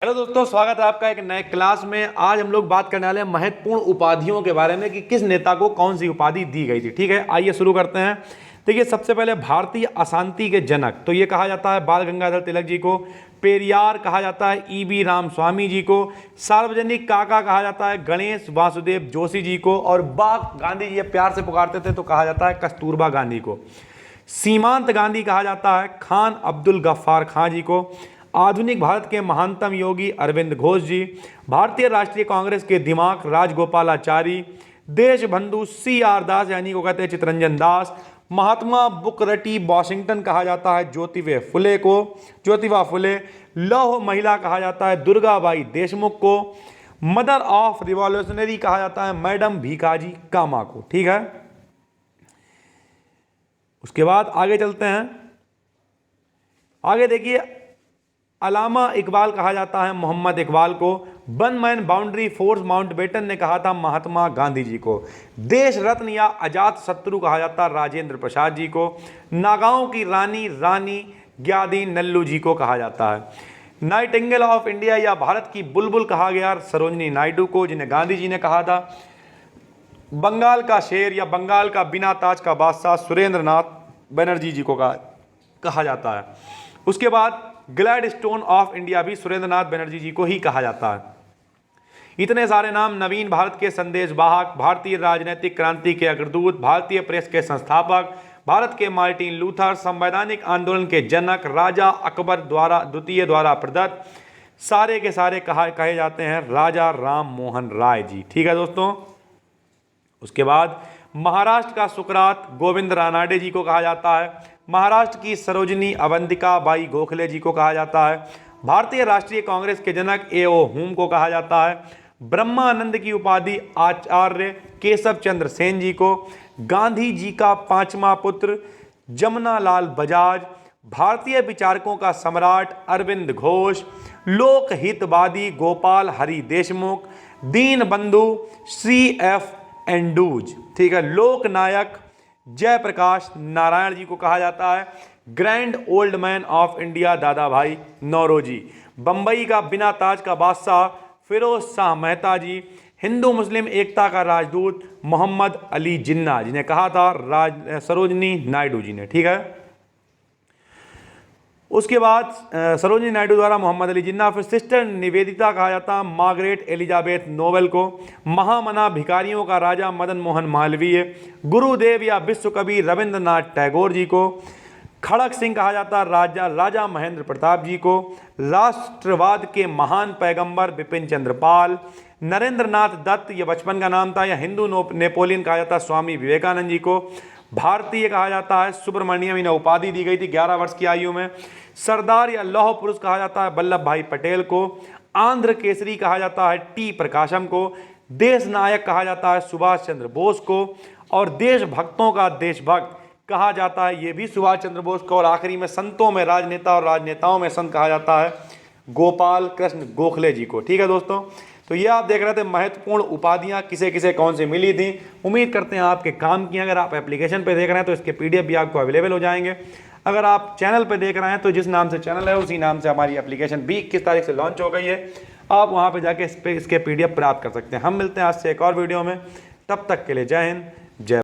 Hello दोस्तों, स्वागत है आपका एक नए क्लास में। आज हम लोग बात करने वाले हैं महत्वपूर्ण उपाधियों के बारे में कि किस नेता को कौन सी उपाधि दी गई थी। ठीक है, आइए शुरू करते हैं। देखिए, सबसे पहले भारतीय अशांति के जनक तो ये कहा जाता है बाल गंगाधर तिलक जी को। पेरियार कहा जाता है ईबी रामस्वामी जी को। सार्वजनिक काका कहा जाता है गणेश वासुदेव जोशी जी को। और बाघ गांधी जी ये प्यार से पुकारते थे तो कहा जाता है कस्तूरबा गांधी को। सीमांत गांधी कहा जाता है खान अब्दुल गफ्फार खां जी को। आधुनिक भारत के महानतम योगी अरविंद घोष जी। भारतीय राष्ट्रीय कांग्रेस के दिमाग राजगोपालाचारी। देश बंधु CR दास यानी को कहते हैं चितरंजन दास। महात्मा बुकरटी वॉशिंगटन कहा जाता है ज्योतिबा फुले। लौह महिला कहा जाता है दुर्गाबाई देशमुख को। मदर ऑफ रिवॉल्यूशनरी कहा जाता है मैडम भीकाजी कामा को। ठीक है, उसके बाद आगे चलते हैं। आगे देखिए, अलामा इकबाल कहा जाता है मोहम्मद इकबाल को। One man boundary force Mountbatten ने कहा था महात्मा गांधी जी को। देश रत्न या अजात शत्रु कहा जाता राजेंद्र प्रसाद जी को। नागांव की रानी ग्यादी नल्लू जी को कहा जाता है। नाइटिंगेल ऑफ इंडिया या भारत की बुलबुल कहा गया सरोजनी नायडू को, जिन्हें गांधी जी ने कहा था। बंगाल का शेर या बंगाल का बिना ताज का बादशाह सुरेंद्र नाथ बनर्जी जी को कहा जाता है। उसके बाद ग्लैडस्टोन ऑफ इंडिया भी सुरेंद्र नाथ बनर्जी जी को ही कहा जाता है। इतने सारे नाम। नवीन भारत के संदेश वाहक, भारतीय राजनीतिक क्रांति के अग्रदूत, भारतीय प्रेस के संस्थापक, भारत के मार्टिन लूथर, संवैधानिक आंदोलन के जनक, राजा अकबर द्वितीय द्वारा प्रदत्त, सारे के सारे कहे जाते हैं राजा राम मोहन राय जी। ठीक है दोस्तों, उसके बाद महाराष्ट्र का सुकरात गोविंद रानाडे जी को कहा जाता है। महाराष्ट्र की सरोजनी अवंतिका बाई गोखले जी को कहा जाता है। भारतीय राष्ट्रीय कांग्रेस के जनक A.O. हुम को कहा जाता है। ब्रह्मानंद की उपाधि आचार्य केशव चंद्र सेन जी को। गांधी जी का पांचवा पुत्र जमनालाल बजाज। भारतीय विचारकों का सम्राट अरविंद घोष। लोकहितवादी गोपाल हरि देशमुख। दीन बंधु C.F. एंडूज। ठीक है, लोकनायक जयप्रकाश नारायण जी को कहा जाता है। Grand old man of India दादा भाई नौरोजी। बंबई का बिना ताज का बादशाह फिरोज शाह मेहता जी। हिंदू मुस्लिम एकता का राजदूत मोहम्मद अली जिन्ना जिन्हें कहा था सरोजनी नायडू जी ने। ठीक है, उसके बाद सरोजनी नायडू द्वारा मोहम्मद अली जिन्ना। फिर सिस्टर निवेदिता कहा जाता मार्गरेट एलिजाबेथ नोबेल को। महामना भिखारियों का राजा मदन मोहन मालवीय। गुरुदेव या विश्व कवि रविंद्रनाथ टैगोर जी को। खड़क सिंह कहा जाता राजा महेंद्र प्रताप जी को। राष्ट्रवाद के महान पैगंबर बिपिन चंद्र पाल। नरेंद्र नाथ दत्त ये बचपन का नाम था, या हिंदू नेपोलियन कहा जाता स्वामी विवेकानंद जी को। भारतीय कहा जाता है सुब्रमण्यम, इन्हें उपाधि दी गई थी 11 वर्ष की आयु में। सरदार या लौह पुरुष कहा जाता है वल्लभ भाई पटेल को। आंध्र केसरी कहा जाता है T प्रकाशम को। देश नायक कहा जाता है सुभाष चंद्र बोस को। और देशभक्तों का देशभक्त कहा जाता है ये भी सुभाष चंद्र बोस को। और आखिरी में संतों में राजनेता और राजनेताओं में संत कहा जाता है गोपाल कृष्ण गोखले जी को। ठीक है दोस्तों, तो ये आप देख रहे थे महत्वपूर्ण उपाधियां किसे किसे कौन से मिली थी। उम्मीद करते हैं आपके काम की। अगर आप एप्लीकेशन पे देख रहे हैं तो इसके PDF भी आपको अवेलेबल हो जाएंगे। अगर आप चैनल पे देख रहे हैं तो जिस नाम से चैनल है उसी नाम से हमारी एप्लीकेशन भी 21 तारीख से लॉन्च हो गई है। आप वहाँ पर जाके इसके PDF प्राप्त कर सकते हैं। हम मिलते हैं आज से एक और वीडियो में, तब तक के लिए जय हिंद जय